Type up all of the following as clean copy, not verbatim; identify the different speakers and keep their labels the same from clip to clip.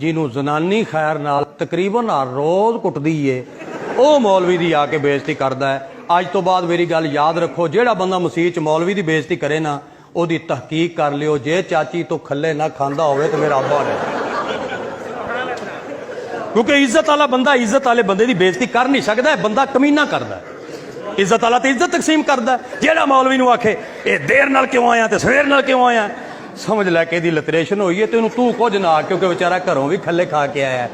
Speaker 1: ਜਿਹਨੂੰ ਜ਼ਨਾਨੀ ਖੈਰ ਨਾਲ ਤਕਰੀਬਨ ਹਰ ਰੋਜ਼ ਕੁੱਟਦੀ ਏ ਉਹ ਮੌਲਵੀ ਦੀ ਆ ਕੇ ਬੇਇੱਜ਼ਤੀ ਕਰਦਾ ਹੈ। ਅੱਜ ਤੋਂ ਬਾਅਦ ਮੇਰੀ ਗੱਲ ਯਾਦ ਰੱਖੋ, ਜਿਹੜਾ ਬੰਦਾ ਮਸੀਹ 'ਚ ਮੌਲਵੀ ਦੀ ਬੇਇੱਜ਼ਤੀ ਕਰੇ ਨਾ ਉਹਦੀ ਤਹਿਕੀਕ ਕਰ ਲਿਓ। ਜੇ ਚਾਚੀ ਤੋਂ ਖੱਲੇ ਨਾ ਖਾਂਦਾ ਹੋਵੇ ਤਾਂ ਮੇਰਾ ਅੱਬਾ ਨੇ, ਕਿਉਂਕਿ ਇੱਜ਼ਤ ਵਾਲਾ ਬੰਦਾ ਇੱਜ਼ਤ ਵਾਲੇ ਬੰਦੇ ਦੀ ਬੇਇੱਜ਼ਤੀ ਕਰ ਨਹੀਂ ਸਕਦਾ। ਬੰਦਾ ਕਮੀਨਾ ਕਰਦਾ, ਇੱਜ਼ਤ ਵਾਲਾ ਤੇ ਇੱਜ਼ਤ ਤਕਸੀਮ ਕਰਦਾ। ਜਿਹੜਾ ਮੌਲਵੀ ਨੂੰ ਆਖੇ ਇਹ ਦੇਰ ਨਾਲ ਕਿਉਂ ਆਇਆ ਤੇ ਸਵੇਰ ਨਾਲ ਕਿਉਂ ਆਇਆ, ਸਮਝ ਲੈ ਕੇ ਇਹਦੀ ਲਤਰੇਸ਼ਨ ਹੋਈ ਹੈ। ਤੈਨੂੰ ਤੂੰ ਕੁਝ ਨਾ, ਕਿਉਂਕਿ ਵਿਚਾਰਾ ਘਰੋਂ ਵੀ ਖੱਲੇ ਖਾ ਕੇ ਆਇਆ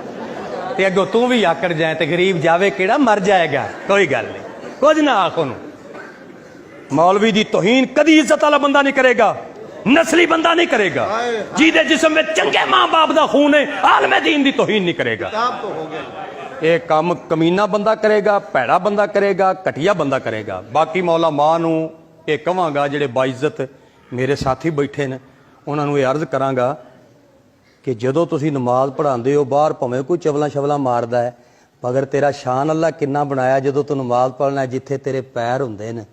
Speaker 1: ਤੇ ਅੱਗੋਂ ਤੂੰ ਵੀ ਆਕੜ ਜਾਏ ਤੇ ਗਰੀਬ ਜਾਵੇ ਕਿਹੜਾ, ਮਰ ਜਾਏਗਾ। ਕੋਈ ਗੱਲ ਨਹੀਂ, ਕੁਝ ਨਾ ਆਖ ਉਹਨੂੰ। ਮੌਲਵੀ ਦੀ ਤੋਹੀਨ ਕਦੀ ਇੱਜ਼ਤ ਵਾਲਾ ਬੰਦਾ ਨਹੀਂ ਕਰੇਗਾ, ਨਸਲੀ ਬੰਦਾ ਨਹੀਂ ਕਰੇਗਾ। ਜਿਹਦੇ ਜਿਸਮ ਵਿੱਚ ਚੰਗੇ ਮਾਂ ਬਾਪ ਦਾ ਖੂਨ ਹੈ, ਆਲਮੇ ਦੀਨ ਦੀ ਤੋਹੀਨ ਨਹੀਂ ਕਰੇਗਾ। ਇਹ ਕੰਮ ਕਮੀਨਾ ਬੰਦਾ ਕਰੇਗਾ, ਭੈੜਾ ਬੰਦਾ ਕਰੇਗਾ, ਘਟੀਆ ਬੰਦਾ ਕਰੇਗਾ। ਬਾਕੀ ਮੌਲਾ ਮਾਂ ਨੂੰ ਇਹ ਕਹਾਂਗਾ, ਜਿਹੜੇ ਬਾਇਜ਼ਤ ਮੇਰੇ ਸਾਥੀ ਬੈਠੇ ਨੇ ਉਹਨਾਂ ਨੂੰ ਇਹ ਅਰਜ਼ ਕਰਾਂਗਾ ਕਿ ਜਦੋਂ ਤੁਸੀਂ ਨਮਾਜ਼ ਪੜ੍ਹਾਉਂਦੇ ਹੋ, ਬਾਹਰ ਭਾਵੇਂ ਕੋਈ ਚਵਲਾਂ ਸ਼ਵਲਾਂ ਮਾਰਦਾ ਹੈ, ਮਗਰ ਤੇਰਾ ਸ਼ਾਨ ਅੱਲਾ ਕਿੰਨਾ ਬਣਾਇਆ। ਜਦੋਂ ਤੂੰ ਨਮਾਜ਼ ਪੜ੍ਹਨਾ, ਜਿੱਥੇ ਤੇਰੇ ਪੈਰ ਹੁੰਦੇ ਨੇ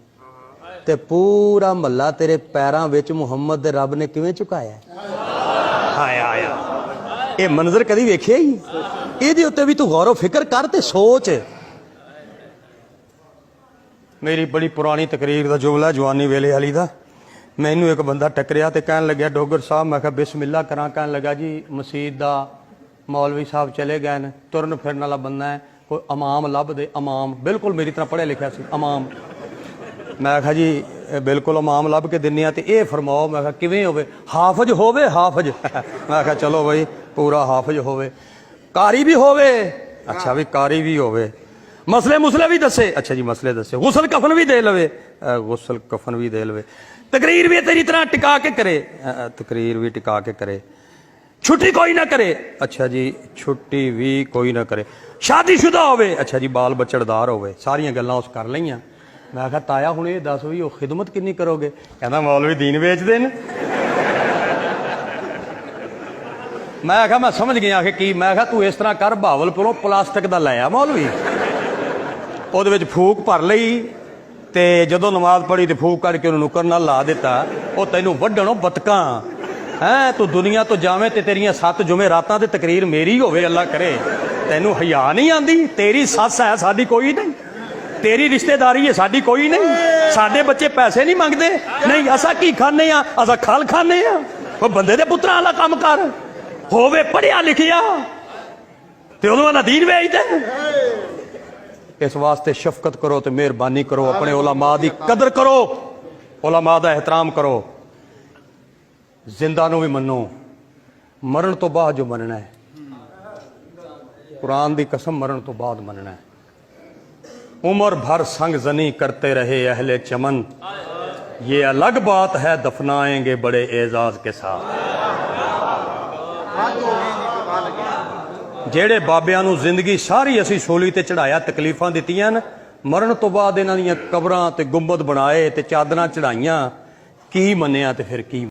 Speaker 1: ਤੇ ਪੂਰਾ ਮਹੱਲਾ ਤੇਰੇ ਪੈਰਾਂ ਵਿੱਚ ਮੁਹੰਮਦ ਦੇ ਰੱਬ ਨੇ ਕਿਵੇਂ ਝੁਕਾਇਆ। ਹਾਇਆ ਹਾਇਆ, ਇਹ ਮੰਜ਼ਰ ਕਦੀ ਵੇਖਿਆ ਹੀ? ਇਹਦੇ ਉੱਤੇ ਵੀ ਤੂੰ ਗੌਰ ਫਿਕਰ ਕਰ ਤੇ ਸੋਚ। ਮੇਰੀ ਬੜੀ ਪੁਰਾਣੀ ਤਕਰੀਰ ਦਾ ਜੁਮਲਾ ਜਵਾਨੀ ਵੇਲੇ ਵਾਲੀ ਦਾ। ਮੈਨੂੰ ਇੱਕ ਬੰਦਾ ਟੱਕਰਿਆ ਤੇ ਕਹਿਣ ਲੱਗਿਆ, ਡੋਗਰ ਸਾਹਿਬ। ਮੈਂ ਕਿਹਾ ਬਿਸਮਿल्ला ਕਰਾਂ। ਕਹਿਣ ਲੱਗਾ, ਜੀ ਮਸੀਤ ਦਾ ਮੌਲਵੀ ਸਾਹਿਬ ਚਲੇ ਗਏ ਨੇ, ਤੁਰਨ ਫਿਰਨ ਵਾਲਾ ਬੰਦਾ ਹੈ, ਕੋਈ ਇਮਾਮ ਲੱਭ ਦੇ। ਇਮਾਮ ਬਿਲਕੁਲ ਮੇਰੀ ਤਰ੍ਹਾਂ ਪੜ੍ਹਿਆ ਲਿਖਿਆ ਸੀ, ਇਮਾਮ। ਮੈਂ ਕਿਹਾ ਜੀ ਬਿਲਕੁਲ ਇਮਾਮ ਲੱਭ ਕੇ ਦਿੰਦੇ ਆ, ਤੇ ਇਹ ਫਰਮਾਓ। ਮੈਂ ਕਿਹਾ ਕਿਵੇਂ ਹੋਵੇ? ਹਾਫਜ਼ ਹੋਵੇ, ਹਾਫਜ਼। ਮੈਂ ਕਿਹਾ ਚਲੋ ਬਈ, ਪੂਰਾ ਹਾਫਜ਼ ਹੋਵੇ, ਕਾਰੀ ਵੀ ਹੋਵੇ। ਅੱਛਾ ਵੀ ਕਾਰੀ ਵੀ ਹੋਵੇ, ਮਸਲੇ ਮੁਸਲੇ ਵੀ ਦੱਸੇ। ਅੱਛਾ ਜੀ ਮਸਲੇ ਦੱਸੇ, ਗੁਸਲ ਕਫਨ ਵੀ ਦੇ ਲਵੇ, ਗੁਸਲ ਕਫਨ ਵੀ ਦੇ ਲਵੇ। ਤਕਰੀਰ ਵੀ ਤੇਰੀ ਤਰ੍ਹਾਂ ਟਿਕਾ ਕੇ ਕਰੇ, ਤਕਰੀਰ ਵੀ ਟਿਕਾ ਕੇ ਕਰੇ। ਛੁੱਟੀ ਕੋਈ ਨਾ ਕਰੇ। ਅੱਛਾ ਜੀ ਛੁੱਟੀ ਵੀ ਕੋਈ ਨਾ ਕਰੇ। ਸ਼ਾਦੀशुदा ਹੋਵੇ। ਅੱਛਾ ਜੀ ਬਾਲ ਬੱਚੜਦਾਰ ਹੋਵੇ। ਸਾਰੀਆਂ ਗੱਲਾਂ ਉਸ ਕਰ ਲਈਆਂ। ਮੈਂ ਕਿਹਾ ਤਾਇਆ ਹੁਣ ਇਹ ਦੱਸ ਵੀ ਉਹ ਖਿਦਮਤ ਕਿੰਨੀ ਕਰੋਗੇ? ਕਹਿੰਦਾ ਮੌਲਵੀ ਦੀਨ ਵੇਚਦੇ ਨੇ। ਮੈਂ ਕਿਹਾ ਮੈਂ ਸਮਝ ਗਿਆ ਕਿ ਕੀ। ਮੈਂ ਕਿਹਾ ਤੂੰ ਇਸ ਤਰ੍ਹਾਂ ਕਰ, ਬਹਾਵਲਪੁਰੋਂ ਪਲਾਸਟਿਕ ਦਾ ਲੈ ਆ ਮੌਲਵੀ, ਉਹਦੇ ਵਿੱਚ ਫੂਕ ਭਰ ਲਈ ਤੇ ਜਦੋਂ ਨਮਾਜ਼ ਪੜ੍ਹੀ ਤੇ ਫੂਕ ਕਰਕੇ ਉਹਨੂੰ ਨੁੱਕਰ ਨਾਲ ਲਾ ਦਿੱਤਾ। ਉਹ ਤੈਨੂੰ ਵੱਢਣੋਂ ਬਤਕਾਂ ਹੈ। ਤੂੰ ਦੁਨੀਆ ਤੋਂ ਜਾਵੇਂ ਤੇ ਤੇਰੀਆਂ 7 ਜੁਮੇਰਾਤਾਂ ਤੇ ਤਕਰੀਰ ਮੇਰੀ ਹੋਵੇ, ਅੱਲਾ ਕਰੇ। ਤੈਨੂੰ ਹਯਾ ਨਹੀਂ ਆਂਦੀ? ਤੇਰੀ ਸੱਸ ਹੈ, ਸਾਡੀ ਕੋਈ ਨਹੀਂ। ਤੇਰੀ ਰਿਸ਼ਤੇਦਾਰੀ ਹੈ, ਸਾਡੀ ਕੋਈ ਨਹੀਂ। ਸਾਡੇ ਬੱਚੇ ਪੈਸੇ ਨਹੀਂ ਮੰਗਦੇ। ਨਹੀਂ, ਅਸਾਂ ਕੀ ਖਾਂਦੇ ਆ? ਅਸਾਂ ਖਲ ਖਾਂਦੇ ਆ। ਉਹ ਬੰਦੇ ਦੇ ਪੁੱਤਰਾਂ ਵਾਲਾ ਕੰਮ ਕਰ, ਹੋਵੇ ਪੜ੍ਹਿਆ ਲਿਖਿਆ ਤੇ ਉਹਨੂੰ ਵਾਲਾ ਦੀਨ ਵੇਚਦੇ। ਇਸ ਵਾਸਤੇ ਸ਼ਫਕਤ ਕਰੋ ਤੇ ਮਿਹਰਬਾਨੀ ਕਰੋ, ਆਪਣੇ ਉਲਮਾ ਦੀ ਕਦਰ ਕਰੋ, ਉਲਮਾ ਦਾ ਇਹਤਰਾਮ ਕਰੋ। ਜ਼ਿੰਦਾ ਨੂੰ ਵੀ ਮੰਨੋ, ਮਰਨ ਤੋਂ ਬਾਅਦ ਜੋ ਮੰਨਣਾ ਹੈ, ਕੁਰਾਨ ਦੀ ਕਸਮ, ਮਰਨ ਤੋਂ ਬਾਅਦ ਮੰਨਣਾ ਹੈ। उम्र भर संग जनी करते रहे अहले चमन, ये अलग बात है दफनाएंगे बड़े एजाज के साथ। ਜਿਹੜੇ ਬਾਬਿਆਂ ਨੂੰ ਜ਼ਿੰਦਗੀ ਸਾਰੀ ਅਸੀਂ ਸੋਲੀ ਤੇ ਚੜਾਇਆ, ਤਕਲੀਫਾਂ ਦਿੱਤੀਆਂ ਨੇ, ਮਰਨ ਤੋਂ ਬਾਅਦ ਇਹਨਾਂ ਦੀਆਂ ਕਬਰਾਂ ਤੇ ਗੁੰਬਦ ਬਣਾਏ ਤੇ ਚਾਦਰਾਂ ਚੜਾਈਆਂ, ਕੀ ਮੰਨਿਆ ਤੇ ਫਿਰ ਕੀ